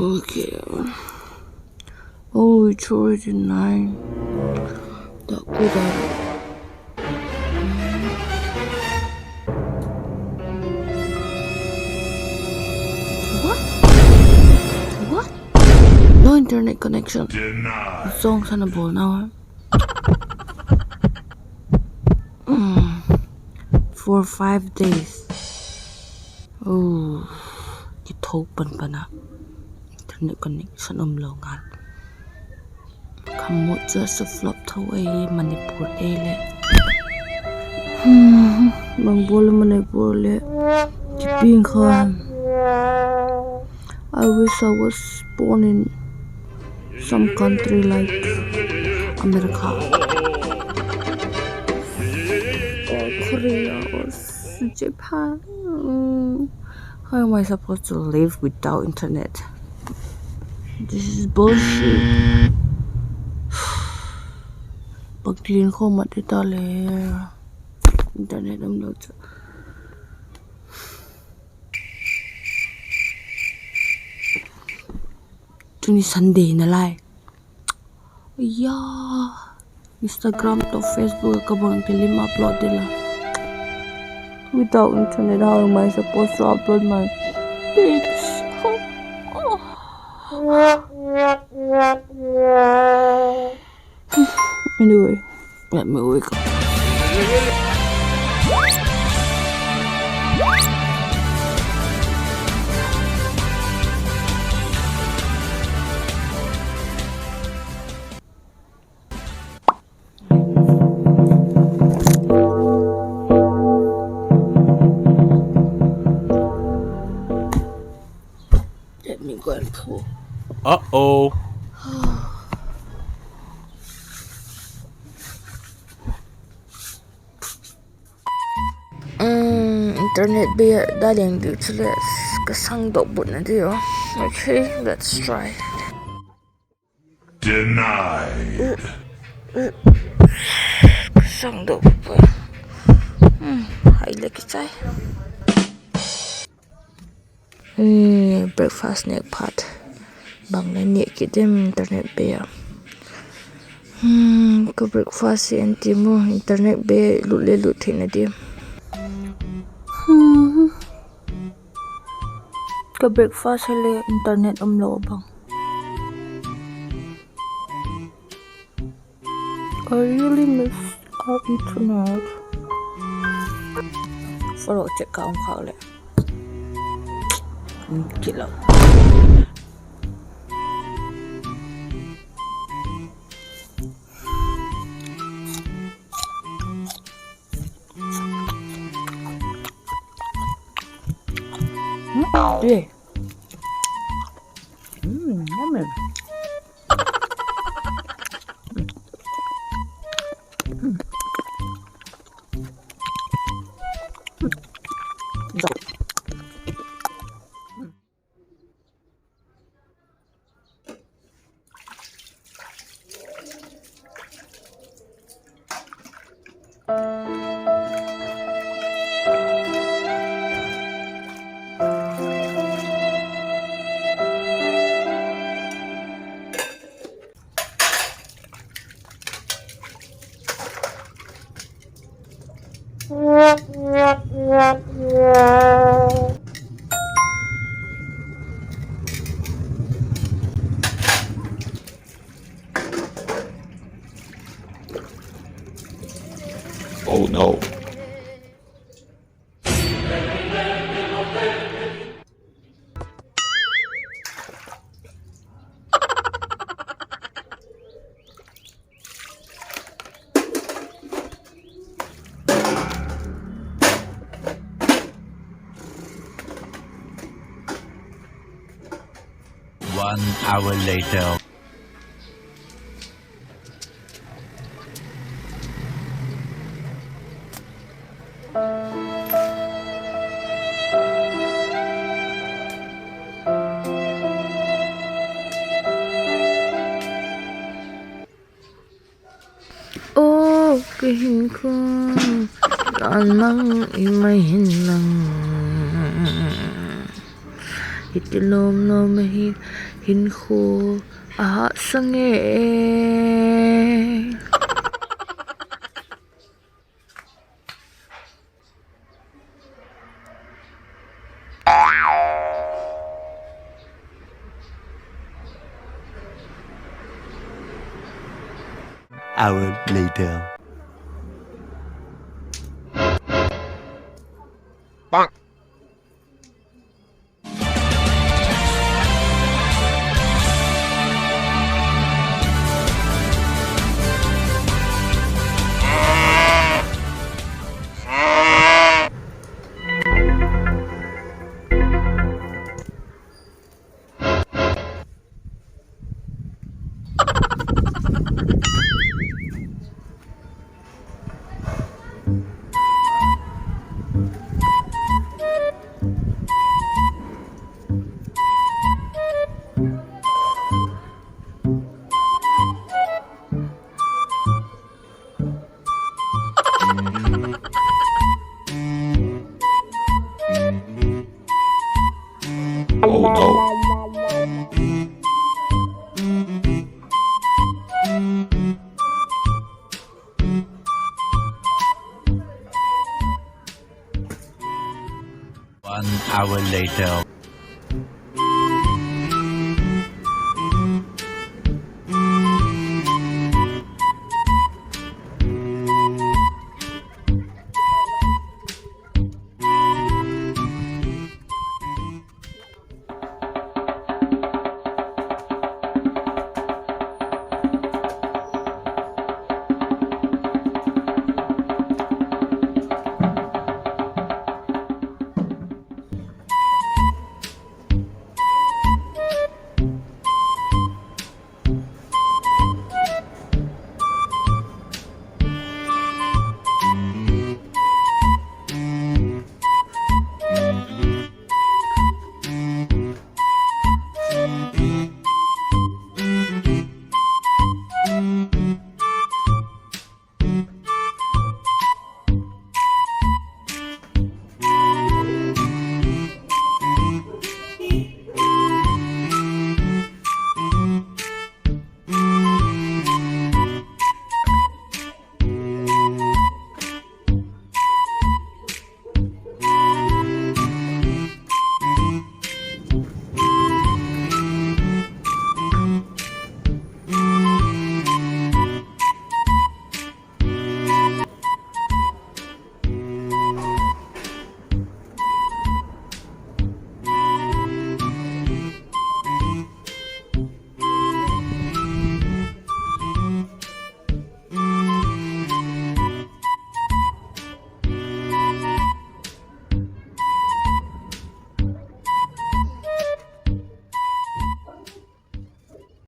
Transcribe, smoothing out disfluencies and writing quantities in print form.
Okay. Oh, it's already 9. Tak kuda. What? No internet connection. Song sana bol now. For 5 days. Oh, gitopan pa na. Internet connection umlongan. Kamot just flop away Manipur ele. Bang bola Manipur le. Kiping khan. I wish I was born in some country like America or Korea or Japan. How am I supposed to live without internet? This is bullshit. Pagdiin ko matitali. Internet am lo. Tuni Sunday na lai. Yeah. Instagram to Facebook kabang tilim upload nila. Without internet, how am I supposed to upload my pics? Anyway, let me wake up. Let me go and pull. Uh-oh. Internet biar daling useless. Kasang dobut na diyo. Okay, let's try. Denied. Kasang dobut pa. Hay lagi chay. Breakfast nek pat. Bang na niya kidim internet biar. Ko breakfast si auntie mo internet biar lut na diyo. Ka breakfast hali internet umlo bang. I really miss our internet. Follow check kaong le. Kilaw. Yeah. Yummy. Oh no. One hour later. Paukihin ko Saan mang imahin lang Itilom no mahin ko Aha sange Hour later. Oh no. One hour later.